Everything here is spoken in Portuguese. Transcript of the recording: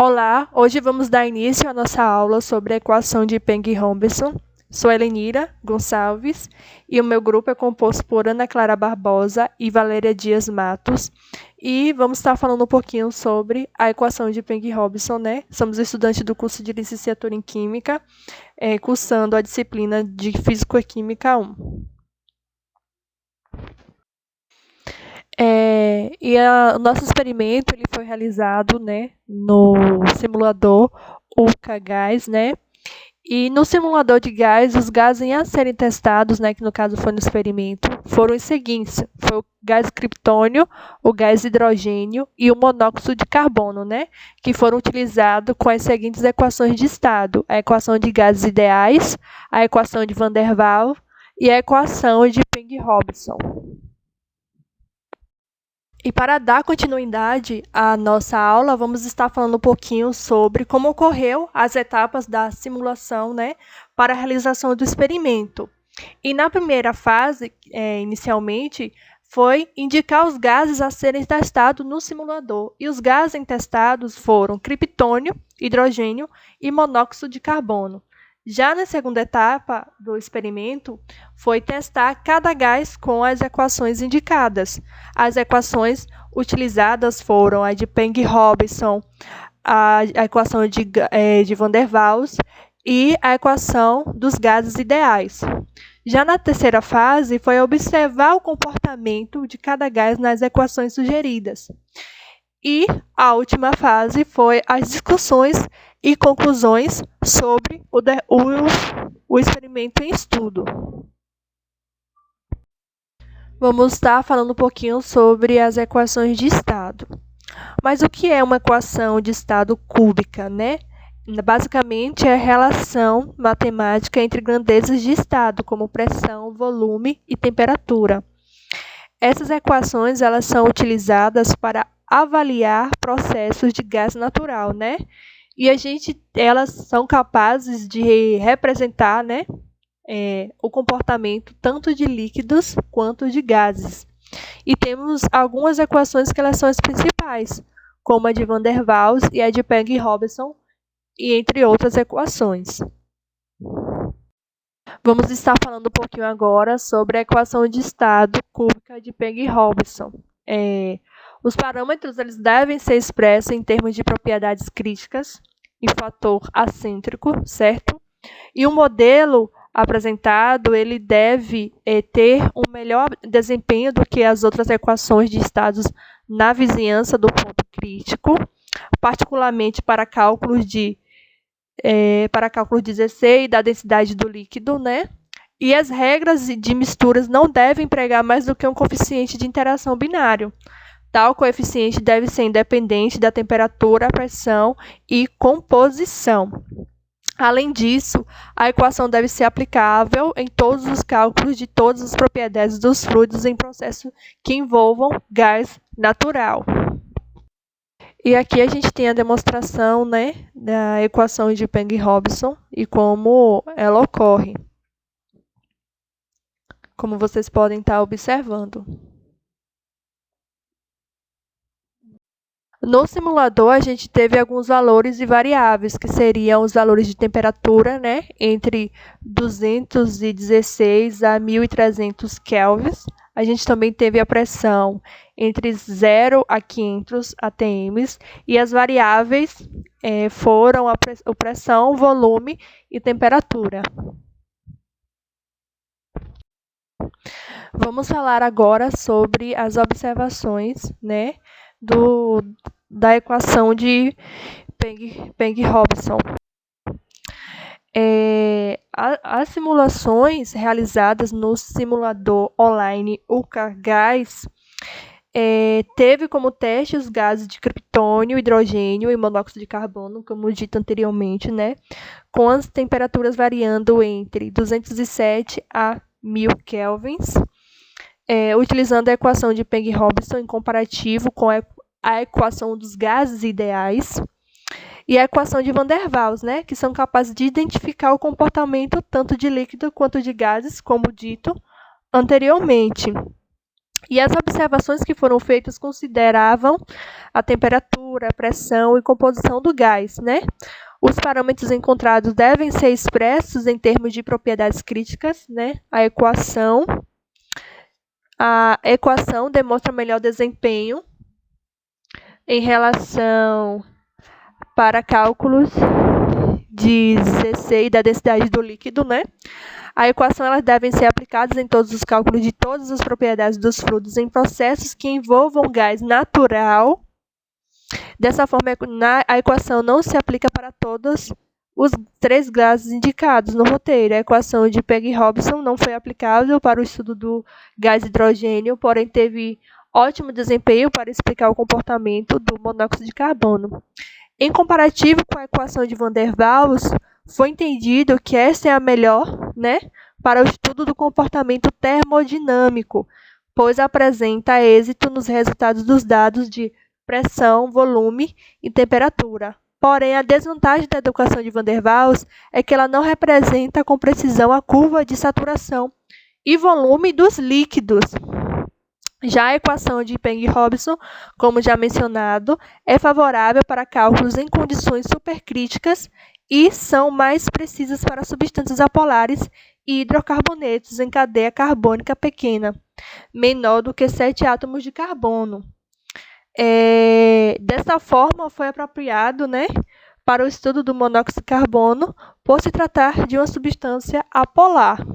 Olá, hoje vamos dar início à nossa aula sobre a equação de Peng-Robinson. Sou Helenira Gonçalves e o meu grupo é composto por Ana Clara Barbosa e Valéria Dias Matos. E vamos estar falando um pouquinho sobre a equação de Peng-Robinson, né? Somos estudantes do curso de Licenciatura em Química, cursando a disciplina de Físico-Química 1. O nosso experimento ele foi realizado, né, no simulador UCA-Gás, né? E no simulador de gás, os gases a serem testados, né, que no caso foi no experimento, foram os seguintes: foi o gás criptônio, o gás hidrogênio e o monóxido de carbono, né, que foram utilizados com as seguintes equações de estado: a equação de gases ideais, a equação de Van der Waals e a equação de Peng-Robinson. E para dar continuidade à nossa aula, vamos estar falando um pouquinho sobre como ocorreu as etapas da simulação, né, para a realização do experimento. E na primeira fase, inicialmente, foi indicar os gases a serem testados no simulador. E os gases testados foram criptônio, hidrogênio e monóxido de carbono. Já na segunda etapa do experimento, foi testar cada gás com as equações indicadas. As equações utilizadas foram a de Peng-Robinson, a equação de Van der Waals e a equação dos gases ideais. Já na terceira fase, foi observar o comportamento de cada gás nas equações sugeridas. E a última fase foi as discussões e conclusões sobre o experimento em estudo. Vamos estar falando um pouquinho sobre as equações de estado. Mas o que é uma equação de estado cúbica, né? Basicamente, é a relação matemática entre grandezas de estado, como pressão, volume e temperatura. Essas equações elas são utilizadas para avaliar processos de gás natural, né? E elas são capazes de representar, né, o comportamento tanto de líquidos quanto de gases. E temos algumas equações que elas são as principais, como a de Van der Waals e a de Peng-Robinson, e entre outras equações. Vamos estar falando um pouquinho agora sobre a equação de estado cúbica de Peng-Robinson. Os parâmetros eles devem ser expressos em termos de propriedades críticas e fator acêntrico, certo? E o modelo apresentado ele deve ter um melhor desempenho do que as outras equações de estados na vizinhança do ponto crítico, particularmente para cálculos de 16 da densidade do líquido, né? E as regras de misturas não devem empregar mais do que um coeficiente de interação binário. Tal coeficiente deve ser independente da temperatura, pressão e composição. Além disso, a equação deve ser aplicável em todos os cálculos de todas as propriedades dos fluidos em processo que envolvam gás natural. E aqui a gente tem a demonstração, né, da equação de Peng-Robinson e como ela ocorre, como vocês podem estar observando. No simulador, a gente teve alguns valores de variáveis, que seriam os valores de temperatura, né, entre 216 a 1.300 kelvins. A gente também teve a pressão entre 0 a 500 atm, e as variáveis foram a pressão, volume e temperatura. Vamos falar agora sobre as observações, né, da equação de Peng-Robinson. As simulações realizadas no simulador online UCA-Gás teve como teste os gases de criptônio, hidrogênio e monóxido de carbono, como dito anteriormente, né, com as temperaturas variando entre 207 a 1.000 kelvins, utilizando a equação de Peng-Robinson em comparativo com a equação dos gases ideais e a equação de Van der Waals, né, que são capazes de identificar o comportamento tanto de líquido quanto de gases, como dito anteriormente. E as observações que foram feitas consideravam a temperatura, a pressão e composição do gás, né? Os parâmetros encontrados devem ser expressos em termos de propriedades críticas, né? A equação demonstra melhor desempenho em relação para cálculos de ZC e da densidade do líquido, né? A equação elas devem ser aplicadas em todos os cálculos de todas as propriedades dos fluidos em processos que envolvam gás natural. Dessa forma, a equação não se aplica para todos os 3 gases indicados no roteiro. A equação de Pegg-Robson não foi aplicável para o estudo do gás hidrogênio, porém teve ótimo desempenho para explicar o comportamento do monóxido de carbono. Em comparativo com a equação de Van der Waals, foi entendido que esta é a melhor, né, para o estudo do comportamento termodinâmico, pois apresenta êxito nos resultados dos dados de pressão, volume e temperatura. Porém, a desvantagem da equação de Van der Waals é que ela não representa com precisão a curva de saturação e volume dos líquidos. Já a equação de Pegg-Robson, como já mencionado, é favorável para cálculos em condições supercríticas e são mais precisas para substâncias apolares e hidrocarbonetos em cadeia carbônica pequena, menor do que 7 átomos de carbono. Dessa forma, foi apropriado, né, para o estudo do monóxido de carbono, por se tratar de uma substância apolar.